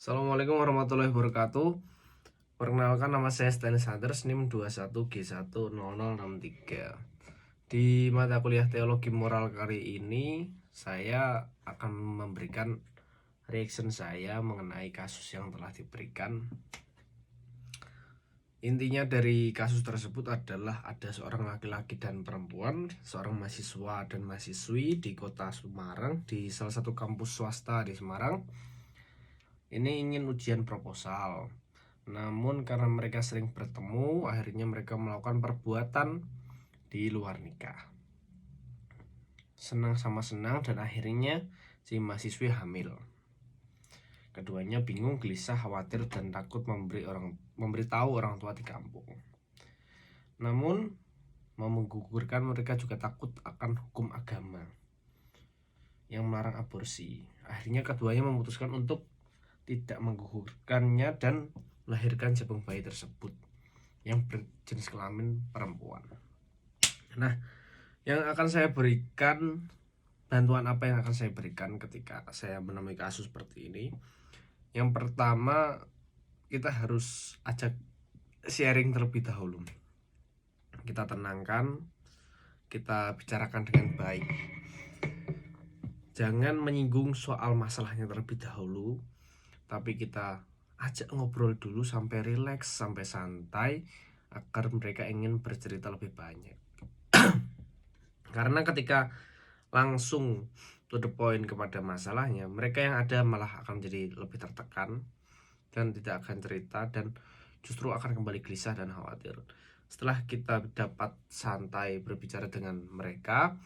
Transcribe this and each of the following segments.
Assalamualaikum warahmatullahi wabarakatuh. Perkenalkan, nama saya Stanley Sanders, NIM 21G10063. Di mata kuliah teologi moral kali ini, saya akan memberikan reaction saya mengenai kasus yang telah diberikan. Intinya dari kasus tersebut adalah ada seorang laki-laki dan perempuan, seorang mahasiswa dan mahasiswi di kota Semarang, di salah satu kampus swasta di Semarang. Ini ingin ujian proposal. Namun karena mereka sering bertemu, akhirnya mereka melakukan perbuatan di luar nikah. Senang sama senang dan akhirnya si mahasiswi hamil. Keduanya bingung, gelisah, khawatir dan takut memberitahu orang tua di kampung. Namun mau menggugurkan, mereka juga takut akan hukum agama yang melarang aborsi. Akhirnya keduanya memutuskan untuk tidak menggugurkannya dan melahirkan jagung bayi tersebut yang berjenis kelamin perempuan. Nah, yang akan saya berikan, bantuan apa yang akan saya berikan ketika saya menemui kasus seperti ini? Yang pertama, kita harus ajak sharing terlebih dahulu. Kita tenangkan, kita bicarakan dengan baik. Jangan menyinggung soal masalahnya terlebih dahulu, tapi kita ajak ngobrol dulu sampai rileks, sampai santai, agar mereka ingin bercerita lebih banyak. Karena ketika langsung to the point kepada masalahnya, mereka yang ada malah akan jadi lebih tertekan dan tidak akan cerita, dan justru akan kembali gelisah dan khawatir. Setelah kita dapat santai berbicara dengan mereka,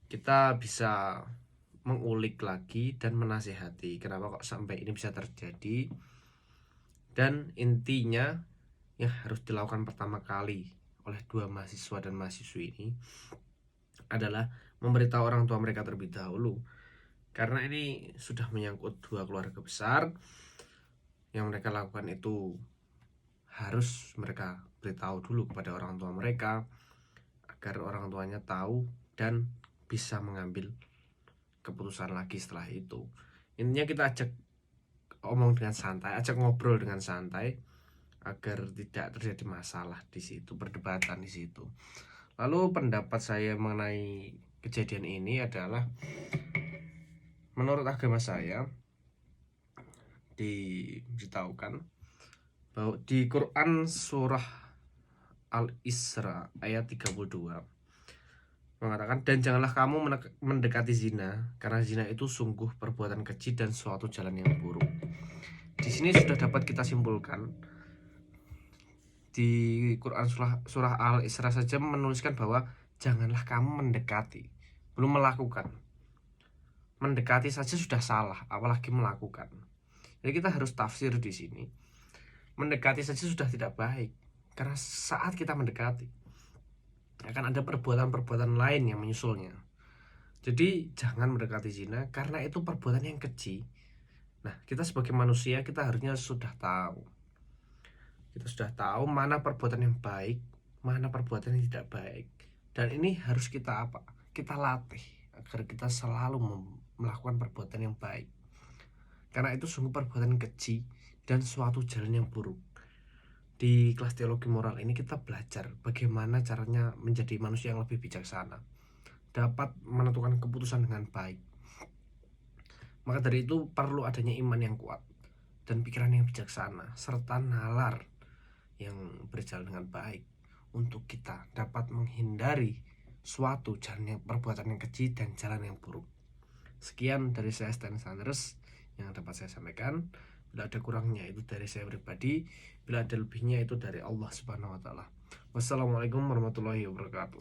kita bisa mengulik lagi dan menasihati kenapa kok sampai ini bisa terjadi. Dan intinya yang harus dilakukan pertama kali oleh dua mahasiswa dan mahasiswi ini adalah memberitahu orang tua mereka terlebih dahulu, karena ini sudah menyangkut dua keluarga besar. Yang mereka lakukan itu harus mereka beritahu dulu kepada orang tua mereka, agar orang tuanya tahu dan bisa mengambil keputusan lagi setelah itu. Intinya kita ajak omong dengan santai, ajak ngobrol dengan santai, agar tidak terjadi masalah di situ, perdebatan di situ. Lalu pendapat saya mengenai kejadian ini adalah, menurut agama saya diberitahukan bahwa di Quran surah Al-Isra ayat 32 mengatakan, dan janganlah kamu mendekati zina, karena zina itu sungguh perbuatan keji dan suatu jalan yang buruk. Di sini sudah dapat kita simpulkan, di Quran surah Al-Isra saja menuliskan bahwa janganlah kamu mendekati, belum melakukan. Mendekati saja sudah salah, apalagi melakukan. Jadi kita harus tafsir di sini. Mendekati saja sudah tidak baik, karena saat kita mendekati akan ada perbuatan-perbuatan lain yang menyusulnya. Jadi jangan mendekati zina, karena itu perbuatan yang keji. Nah, kita sebagai manusia, kita harusnya sudah tahu. Kita sudah tahu mana perbuatan yang baik, mana perbuatan yang tidak baik. Dan ini harus kita kita latih agar kita selalu melakukan perbuatan yang baik. Karena itu sungguh perbuatan keji dan suatu jalan yang buruk. Di kelas teologi moral ini kita belajar bagaimana caranya menjadi manusia yang lebih bijaksana, dapat menentukan keputusan dengan baik. Maka dari itu perlu adanya iman yang kuat dan pikiran yang bijaksana, serta nalar yang berjalan dengan baik, untuk kita dapat menghindari suatu jalan yang perbuatan yang keji dan jalan yang buruk. Sekian dari saya, Stanley Sanders, yang dapat saya sampaikan. Bila ada kurangnya itu dari saya pribadi, bila ada lebihnya itu dari Allah Subhanahu wa Ta'ala. Wassalamualaikum warahmatullahi wabarakatuh.